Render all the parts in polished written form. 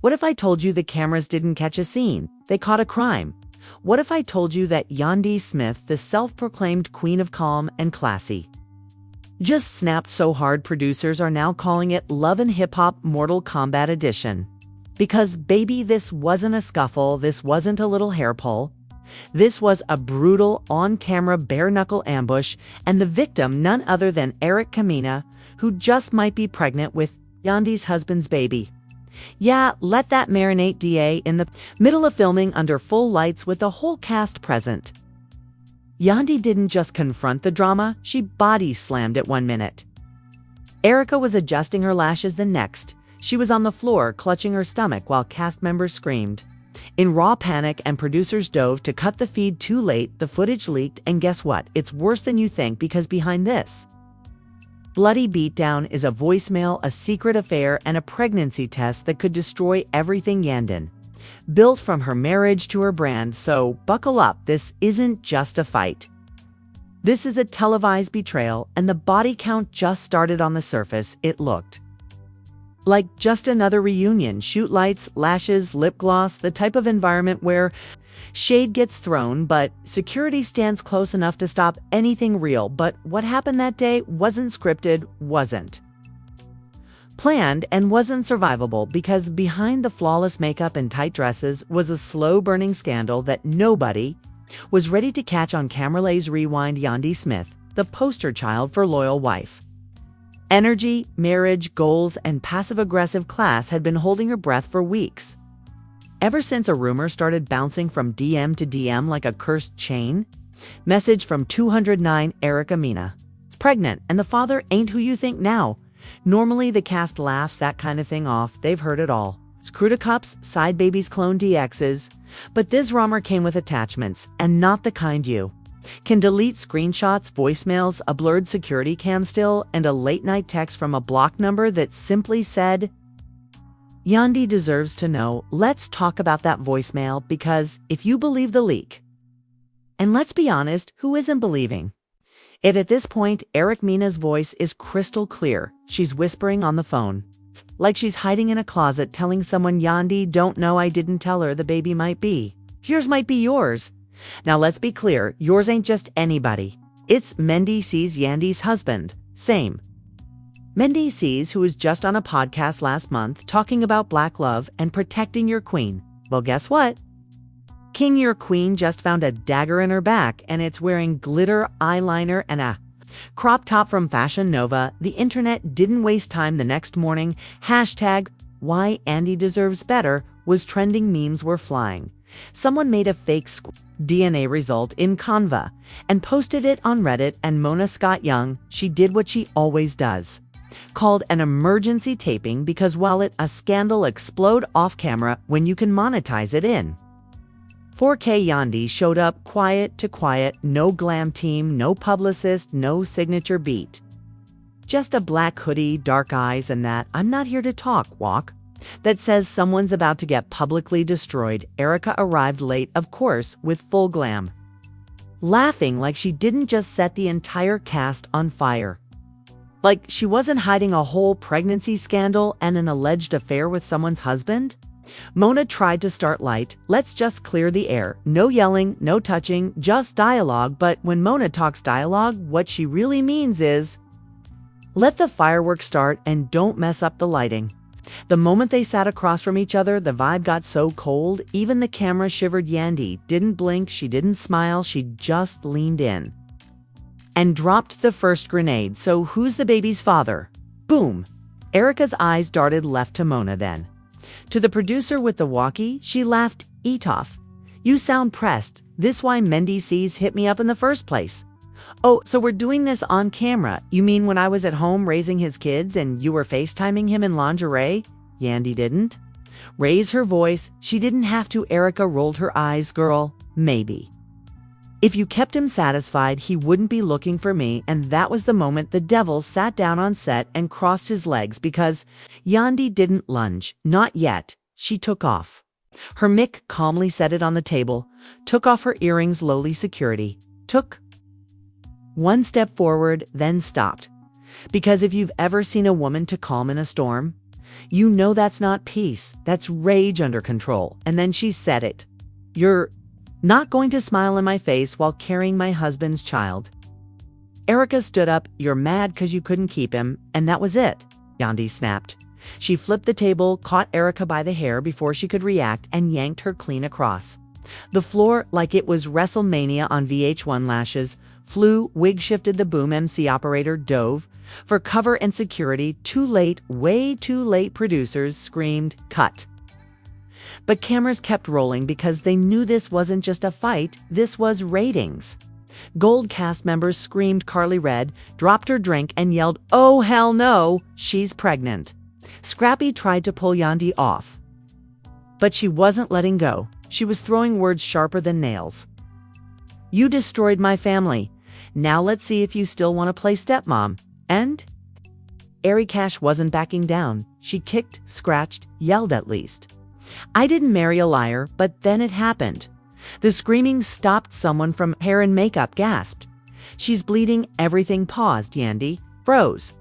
What if I told you the cameras didn't catch a scene? They caught a crime. What if I told you that Yandy Smith, the self-proclaimed queen of calm and classy, just snapped so hard producers are now calling it Love and Hip Hop Mortal Kombat Edition? Because, baby, this wasn't a scuffle, this wasn't a little hair pull. This was a brutal, on-camera, bare-knuckle ambush, and the victim none other than Mena, who just might be pregnant with Yandy's husband's baby. Yeah, let that marinate, DA, in the middle of filming under full lights with the whole cast present. Yandy didn't just confront the drama, she body slammed it 1 minute. Erica was adjusting her lashes the next. She was on the floor, clutching her stomach while cast members screamed. In raw panic, and producers dove to cut the feed too late, the footage leaked, and guess what? It's worse than you think, because behind this bloody beatdown is a voicemail, a secret affair, and a pregnancy test that could destroy everything Yandy built, from her marriage to her brand. So buckle up, this isn't just a fight. This is a televised betrayal, and the body count just started. On the surface, it looked like just another reunion. Shoot lights, lashes, lip gloss, the type of environment where shade gets thrown, but security stands close enough to stop anything real. But what happened that day wasn't scripted, wasn't planned, and wasn't survivable, because behind the flawless makeup and tight dresses was a slow-burning scandal that nobody was ready to catch on camera. Let's rewind. Yandy Smith, the poster child for loyal wife, energy, marriage, goals, and passive-aggressive class, had been holding her breath for weeks. Ever since a rumor started bouncing from DM to DM like a cursed chain. Message from 209, Mena is pregnant, and the father ain't who you think now. Normally the cast laughs that kind of thing off. They've heard it all. Scruta cups, side babies, clone DXs. But this rumor came with attachments, and not the kind you can delete: screenshots, voicemails, a blurred security cam still, and a late-night text from a block number that simply said, "Yandy deserves to know." Let's talk about that voicemail, because if you believe the leak, and let's be honest, who isn't believing it at this point? Mena's voice is crystal clear. She's whispering on the phone, like she's hiding in a closet, telling someone, "Yandy, don't know, I didn't tell her the baby might be yours. Now let's be clear, yours ain't just anybody. It's Mendy's, Yandy's husband. Same Mendy's, who was just on a podcast last month talking about black love and protecting your queen. Well, guess what? King, your queen, just found a dagger in her back, and it's wearing glitter eyeliner and a crop top from Fashion Nova. The internet didn't waste time. The next morning, hashtag why Yandy deserves better was trending. Memes were flying. Someone made a fake DNA result in Canva and posted it on Reddit, and Mona Scott Young, she did what she always does, called an emergency taping, because while a scandal explode off camera when you can monetize it in 4K, Yandy showed up quiet to quiet, no glam team, no publicist, no signature beat. Just a black hoodie, dark eyes, and that "I'm not here to talk" walk that says someone's about to get publicly destroyed. Erica arrived late, of course, with full glam, laughing like she didn't just set the entire cast on fire. Like she wasn't hiding a whole pregnancy scandal and an alleged affair with someone's husband. Mona tried to start light. Let's just clear the air. No yelling, no touching, just dialogue. But when Mona talks dialogue, what she really means is, let the fireworks start and don't mess up the lighting. The moment they sat across from each other, the vibe got so cold, even the camera shivered. Yandy didn't blink, she didn't smile, she just leaned in and dropped the first grenade. "So who's the baby's father?" Boom. Erica's eyes darted left to Mona, then to the producer with the walkie. She laughed. "Etoff, you sound pressed. This why Mendy's hit me up in the first place." "Oh, so we're doing this on camera? You mean when I was at home raising his kids and you were FaceTiming him in lingerie?" Yandy didn't raise her voice. She didn't have to. Erica rolled her eyes. "Girl, maybe if you kept him satisfied, he wouldn't be looking for me." And that was the moment the devil sat down on set and crossed his legs, because Yandy didn't lunge. Not yet. She took off her mic, calmly set it on the table, took off her earrings. Lowly security took one step forward, then stopped. Because if you've ever seen a woman to calm in a storm, You know that's not peace, that's rage under control. And then she said it. You're not going to smile in my face while carrying my husband's child. Erica stood up. You're mad because you couldn't keep him, and that was it, Yandy snapped. She flipped the table, caught Erica by the hair before she could react, and yanked her clean across. The floor, like it was WrestleMania on VH1 lashes, flew, wig shifted, the boom MC operator dove. For cover and security, too late, way too late, producers screamed, cut. But cameras kept rolling because they knew this wasn't just a fight, this was ratings. Gold cast members screamed Carly Red, dropped her drink, and yelled, "Oh hell no, she's pregnant." Scrappy tried to pull Yandy off, but she wasn't letting go. She was throwing words sharper than nails. You destroyed my family. Now let's see if you still want to play stepmom. And? Ari Cash wasn't backing down. She kicked, scratched, yelled at least. I didn't marry a liar, but then it happened. The screaming stopped. Someone from hair and makeup gasped. She's bleeding. Everything paused. Yandy froze.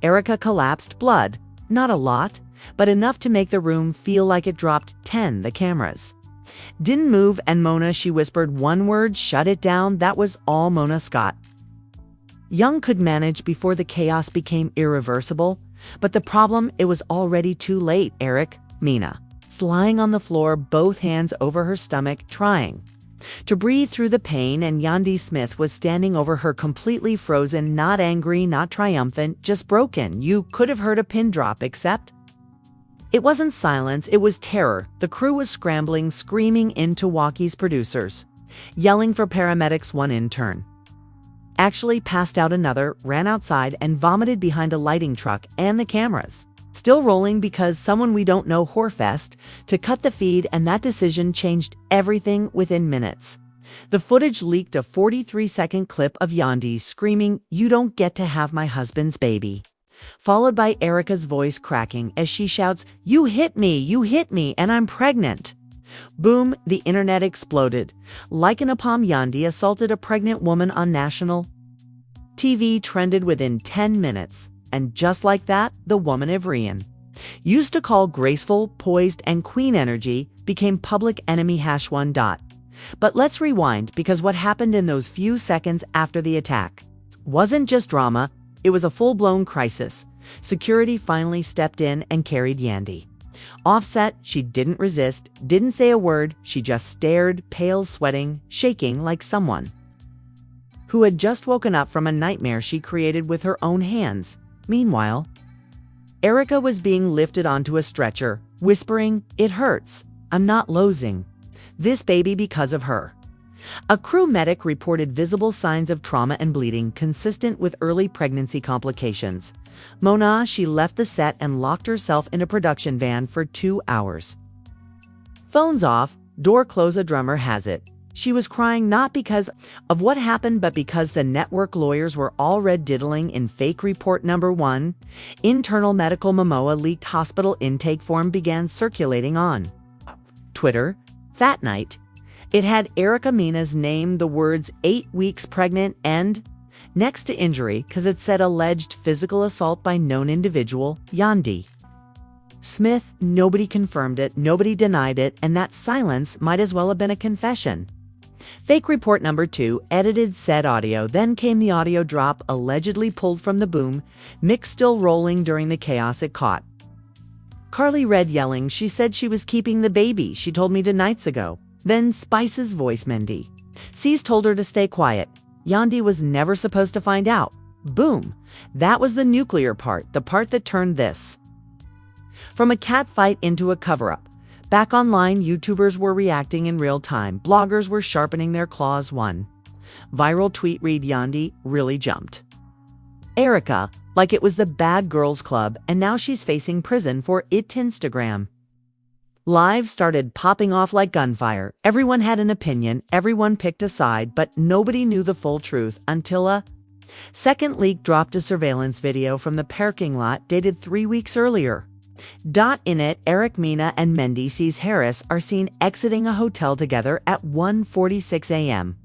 Erica collapsed. Blood. Not a lot, but enough to make the room feel like it dropped 10. The cameras didn't move, and Mona, she whispered one word, shut it down. That was all Mona Scott Young could manage before the chaos became irreversible. But the problem, it was already too late. Mena was lying on the floor, both hands over her stomach, trying to breathe through the pain, and Yandy Smith was standing over her, completely frozen, not angry, not triumphant, just broken. You could have heard a pin drop, except it wasn't silence, it was terror. The crew was scrambling, screaming into walkies, producers yelling for paramedics. One intern actually passed out, another ran outside and vomited behind a lighting truck, and the cameras still rolling because someone we don't know Horfest to cut the feed, and that decision changed everything within minutes. The footage leaked, a 43-second clip of Yandy screaming, "You don't get to have my husband's baby," followed by Erica's voice cracking as she shouts, you hit me, and I'm pregnant." Boom, the internet exploded. Like an napalm, Yandy assaulted a pregnant woman on national TV trended within 10 minutes. And just like that, the woman Ivrian used to call graceful, poised, and queen energy became public enemy #1. But let's rewind, because what happened in those few seconds after the attack wasn't just drama, it was a full-blown crisis. Security finally stepped in and carried Yandy. Offset, she didn't resist, didn't say a word, she just stared, pale, sweating, shaking like someone who had just woken up from a nightmare she created with her own hands. Meanwhile, Erica was being lifted onto a stretcher, whispering, "It hurts. I'm not losing this baby because of her." A crew medic reported visible signs of trauma and bleeding consistent with early pregnancy complications. Mona, she left the set and locked herself in a production van for 2 hours. Phones off, door closed. A drummer has it. She was crying not because of what happened, but because the network lawyers were already diddling in fake report number 1. Internal medical memo. A leaked hospital intake form began circulating on Twitter that night. It had Erica Mena's name, the words 8 weeks pregnant, and next to injury, because it said alleged physical assault by known individual, Yandy Smith. Nobody confirmed it, nobody denied it, and that silence might as well have been a confession. Fake report number 2 edited said audio. Then came the audio drop, allegedly pulled from the boom, mix still rolling during the chaos it caught. Carly Red yelling, "She said she was keeping the baby. She told me 2 nights ago." Then Spice's voice, Mendy C's told her to stay quiet. Yandy was never supposed to find out. Boom. That was the nuclear part, the part that turned this from a catfight into a cover-up. Back online, YouTubers were reacting in real time. Bloggers were sharpening their claws. One viral tweet read, "Yandy really jumped Erica like it was the bad girls club, and now she's facing prison for it." Instagram Live started popping off like gunfire. Everyone had an opinion, everyone picked a side, but nobody knew the full truth until a second leak dropped, a surveillance video from the parking lot dated 3 weeks earlier. In it, Mena and Mendy C's Harris are seen exiting a hotel together at 1:46 a.m.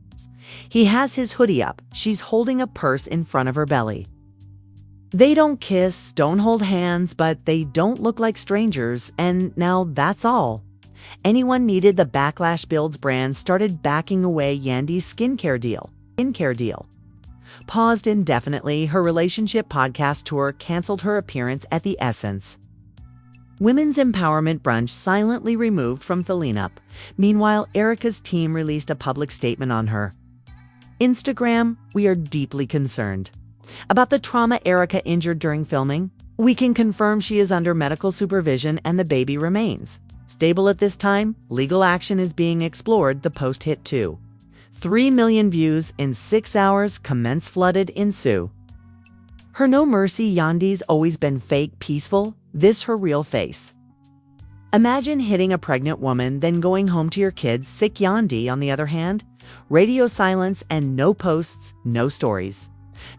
He has his hoodie up. She's holding a purse in front of her belly. They don't kiss, don't hold hands, but they don't look like strangers, and now that's all. Anyone needed the backlash builds brands started backing away Yandy's skincare deal. Paused indefinitely, her relationship podcast tour canceled her appearance at the Essence Women's Empowerment Brunch silently removed from the lineup. Meanwhile, Erica's team released a public statement on her Instagram. We are deeply concerned about the trauma Erica injured during filming. We can confirm she is under medical supervision and the baby remains stable at this time. Legal action is being explored. The post hit 3 million views in 6 hours. Comments flooded ensue. Her no mercy Yandy's always been fake peaceful. This her real face. Imagine hitting a pregnant woman, then going home to your kids. Sick Yandy, on the other hand, radio silence and no posts, no stories.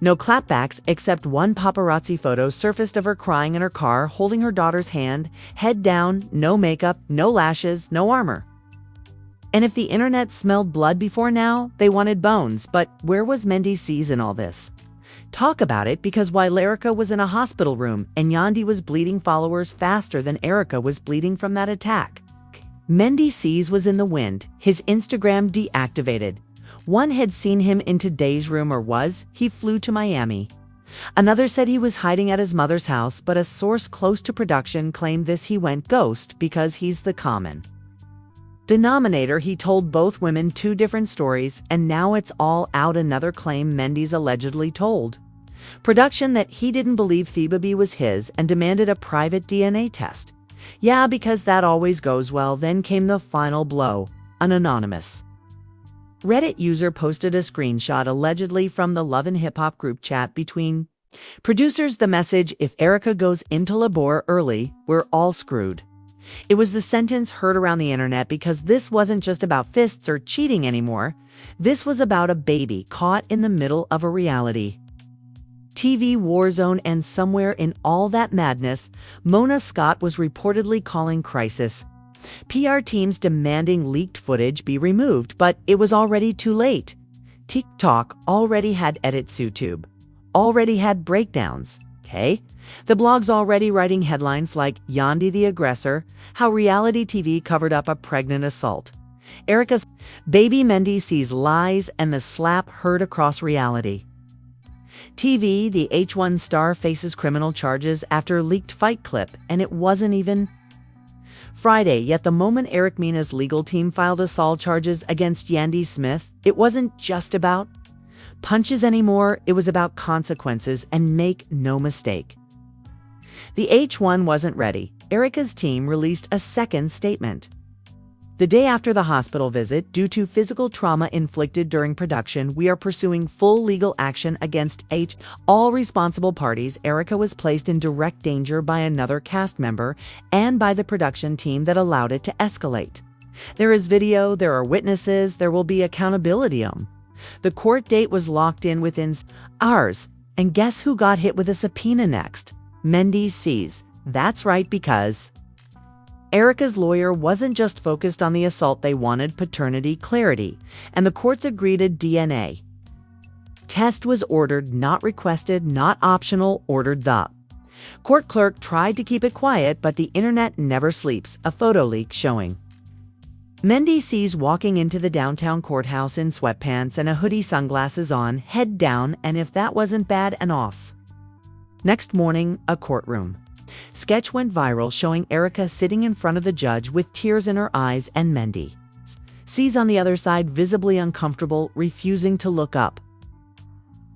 No clapbacks, except one paparazzi photo surfaced of her crying in her car, holding her daughter's hand, head down, no makeup, no lashes, no armor. And if the internet smelled blood before now, they wanted bones. But where was Mendy C's in all this? Talk about it, because while Erica was in a hospital room and Yandy was bleeding followers faster than Erica was bleeding from that attack, Mendy C's was in the wind, his Instagram deactivated. One had seen him in Today's rumor was he flew to Miami. Another said he was hiding at his mother's house, but a source close to production claimed he went ghost because he's the common denominator. He told both women 2 different stories, and now it's all out. Another claim Mendy's allegedly told production that he didn't believe the baby was his and demanded a private DNA test. Yeah, because that always goes well. Then came the final blow. An anonymous Reddit user posted a screenshot allegedly from the Love and Hip Hop group chat between producers. The message: if Erica goes into labor early, we're all screwed. It was the sentence heard around the internet because this wasn't just about fists or cheating anymore. This was about a baby caught in the middle of a reality TV war zone, and somewhere in all that madness, Mona Scott was reportedly calling crisis. PR teams demanding leaked footage be removed, but it was already too late. TikTok already had edits, YouTube already had breakdowns. Okay? The blog's already writing headlines like Yandy the aggressor, how reality TV covered up a pregnant assault, Erica's baby, Mendy C's lies, and the slap heard across reality TV. The H1 star faces criminal charges after leaked fight clip, and it wasn't even Friday yet. The moment Mena's legal team filed assault charges against Yandy Smith, it wasn't just about punches anymore. It was about consequences, and make no mistake, the H1 wasn't ready. Erica's team released a second statement the day after the hospital visit. Due to physical trauma inflicted during production, we are pursuing full legal action against all responsible parties. Erica was placed in direct danger by another cast member and by the production team that allowed it to escalate. There is video, there are witnesses, there will be accountability. The court date was locked in within hours, and guess who got hit with a subpoena next? Mendy C's. That's right, because Erica's lawyer wasn't just focused on the assault. They wanted paternity clarity, and the courts agreed a DNA test was ordered, not requested, not optional, ordered. The court clerk tried to keep it quiet, but the internet never sleeps. A photo leak showing Mendy C's walking into the downtown courthouse in sweatpants and a hoodie, sunglasses on, head down, and if that wasn't bad enough, next morning, a courtroom sketch went viral showing Erica sitting in front of the judge with tears in her eyes and Mendy C's on the other side, visibly uncomfortable, refusing to look up.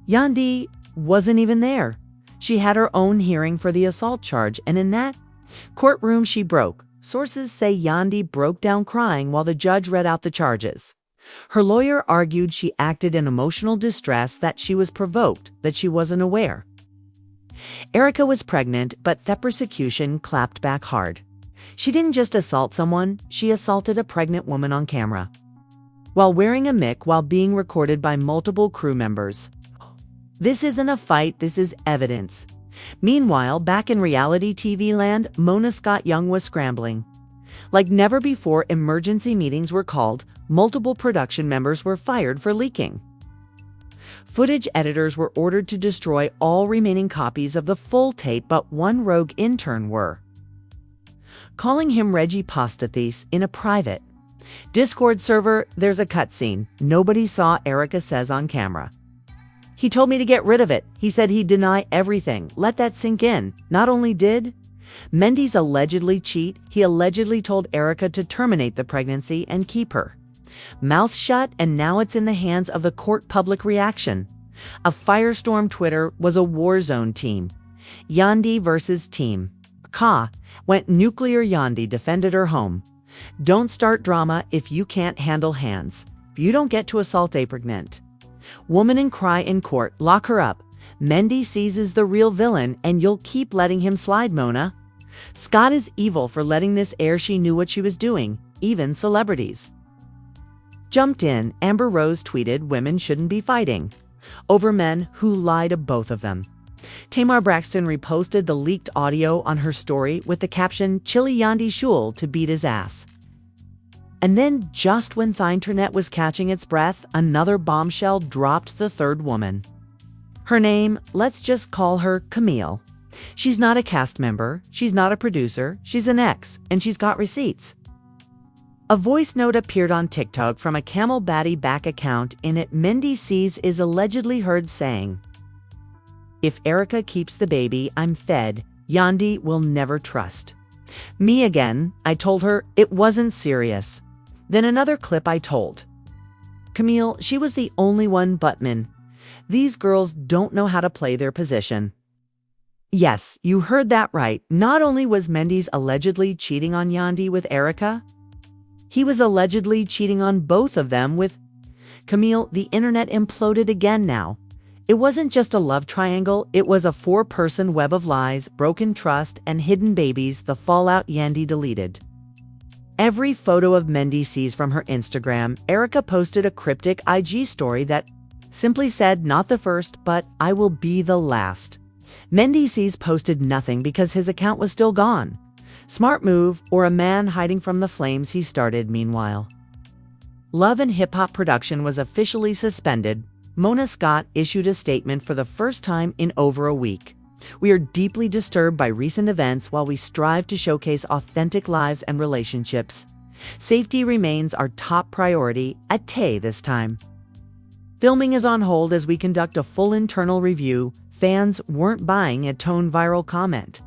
Yandy wasn't even there. She had her own hearing for the assault charge, and in that courtroom she broke. Sources say Yandy broke down crying while the judge read out the charges. Her lawyer argued she acted in emotional distress, that she was provoked, that she wasn't aware Erica was pregnant, but the prosecution clapped back hard. She didn't just assault someone, she assaulted a pregnant woman on camera while wearing a mic, while being recorded by multiple crew members. This isn't a fight, this is evidence. Meanwhile, back in reality TV land, Mona Scott Young was scrambling. Like never before, emergency meetings were called, multiple production members were fired for leaking Footage editors were ordered to destroy all remaining copies of the full tape, but one rogue intern were calling him Reggie Pastathes in a private Discord server. There's a cutscene nobody saw, Erica says on camera. He told me to get rid of it. He said he'd deny everything. Let that sink in. Not only did Mendy's allegedly cheat, he allegedly told Erica to terminate the pregnancy and keep her mouth shut, and now it's in the hands of the court. Public reaction. A firestorm. Twitter was a war zone. Team Yandy versus Team Ka went nuclear. Yandy defended her home. Don't start drama if you can't handle hands. If you don't get to assault a pregnant woman and cry in court, lock her up. Mendy seizes the real villain, and you'll keep letting him slide. Mona Scott is evil for letting this air. She knew what she was doing. Even celebrities jumped in. Amber Rose tweeted, women shouldn't be fighting over men who lie to both of them. Tamar Braxton reposted the leaked audio on her story with the caption, chili Yandy Shul to beat his ass. And then, just when the internet was catching its breath, another bombshell dropped. The third woman. Her name, let's just call her Camille. She's not a cast member, she's not a producer, she's an ex, and she's got receipts. A voice note appeared on TikTok from a Camel Batty back account. In it, Mendy C's is allegedly heard saying, if Erica keeps the baby, I'm fed. Yandy will never trust me again. I told her it wasn't serious. Then another clip, I told Camille she was the only one but men. These girls don't know how to play their position. Yes, you heard that right. Not only was Mendy's allegedly cheating on Yandy with Erica, he was allegedly cheating on both of them with Camille. The internet imploded again now. It wasn't just a love triangle, it was a four-person web of lies, broken trust, and hidden babies. The fallout. Yandy deleted every photo of Mendy C's from her Instagram. Erica posted a cryptic IG story that simply said, not the first, but I will be the last. Mendy C's posted nothing because his account was still gone. Smart move, or a man hiding from the flames he started. Meanwhile, Love and Hip Hop production was officially suspended. Mona Scott issued a statement for the first time in over a week. We are deeply disturbed by recent events while we strive to showcase authentic lives and relationships. Safety remains our top priority at Tay this time. Filming is on hold as we conduct a full internal review. Fans weren't buying a tone viral comment.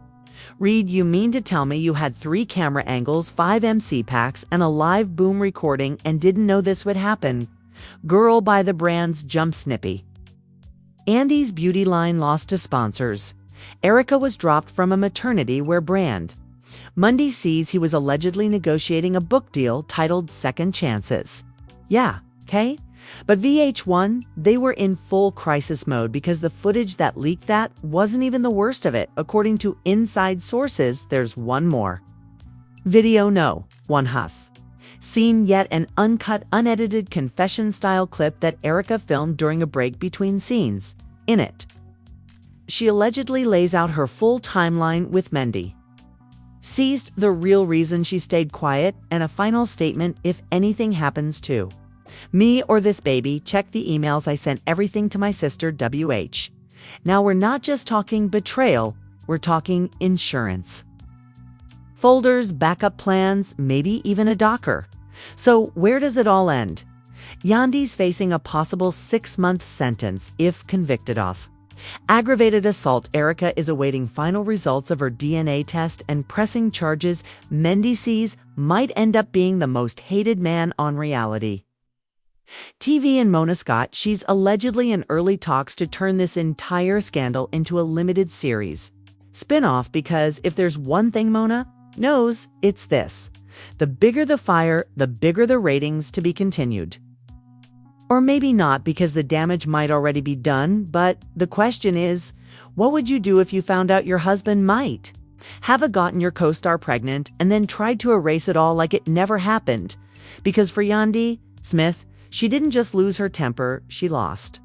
Read, you mean to tell me you had 3 camera angles, 5 MC packs, and a live boom recording and didn't know this would happen? Girl by the brand's Jump Snippy. Yandy's beauty line lost to sponsors. Erica was dropped from a maternity wear brand. Mendy C's he was allegedly negotiating a book deal titled Second Chances. Yeah, okay? But VH1, they were in full crisis mode because the footage that leaked that wasn't even the worst of it. According to inside sources, there's one more video. No, one has seen yet an uncut, unedited confession-style clip that Erica filmed during a break between scenes. In it, she allegedly lays out her full timeline with Mendy C's, the real reason she stayed quiet, and a final statement: if anything happens to me or this baby, check the emails I sent everything to my sister WH. Now we're not just talking betrayal, we're talking insurance. Folders, backup plans, maybe even a docker. So where does it all end? Yandy's facing a possible 6-month sentence if convicted of aggravated assault. Erica is awaiting final results of her DNA test and pressing charges. Mendy C's might end up being the most hated man on reality TV. And Mona Scott, she's allegedly in early talks to turn this entire scandal into a limited series spin-off, because if there's one thing Mona knows, it's this: the bigger the fire, the bigger the ratings. To be continued. Or maybe not, because the damage might already be done, but the question is, what would you do if you found out your husband might have gotten your co-star pregnant and then tried to erase it all like it never happened? Because for Yandy Smith, she didn't just lose her temper, she lost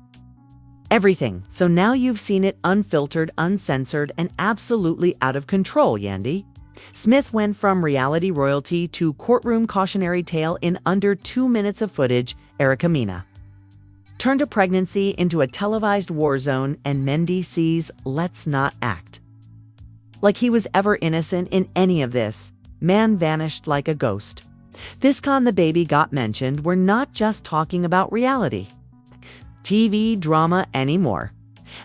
everything. So now you've seen it unfiltered, uncensored, and absolutely out of control. Yandy Smith went from reality royalty to courtroom cautionary tale in under 2 minutes of footage. Erica Mena turned a pregnancy into a televised war zone, and Mendy sees let's not act like he was ever innocent in any of this. Man vanished like a ghost. This con the baby got mentioned, we're not just talking about reality TV drama anymore.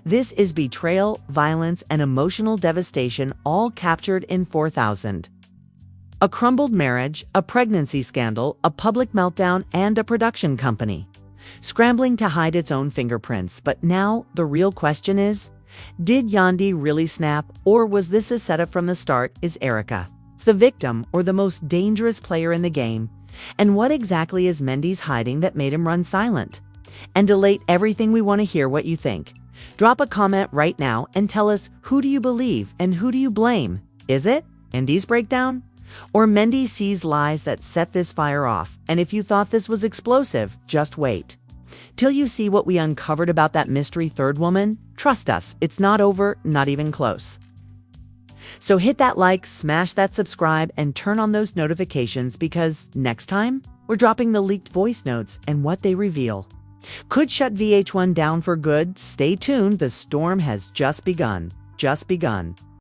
This is betrayal, violence, and emotional devastation, all captured in 4000. A crumbled marriage, a pregnancy scandal, a public meltdown, and a production company scrambling to hide its own fingerprints. But now the real question is, did Yandy really snap, or was this a setup from the start? Is Erica the victim or the most dangerous player in the game? And what exactly is Mendy's hiding that made him run silent? And delete everything, we want to hear what you think. Drop a comment right now and tell us, who do you believe and who do you blame? Is it Yandy's breakdown, or Mendy sees lies that set this fire off? And if you thought this was explosive, just wait till you see what we uncovered about that mystery third woman. Trust us, it's not over, not even close. So hit that like, smash that subscribe, and turn on those notifications, because next time we're dropping the leaked voice notes and what they reveal could shut VH1 down for good. Stay tuned, the storm has just begun.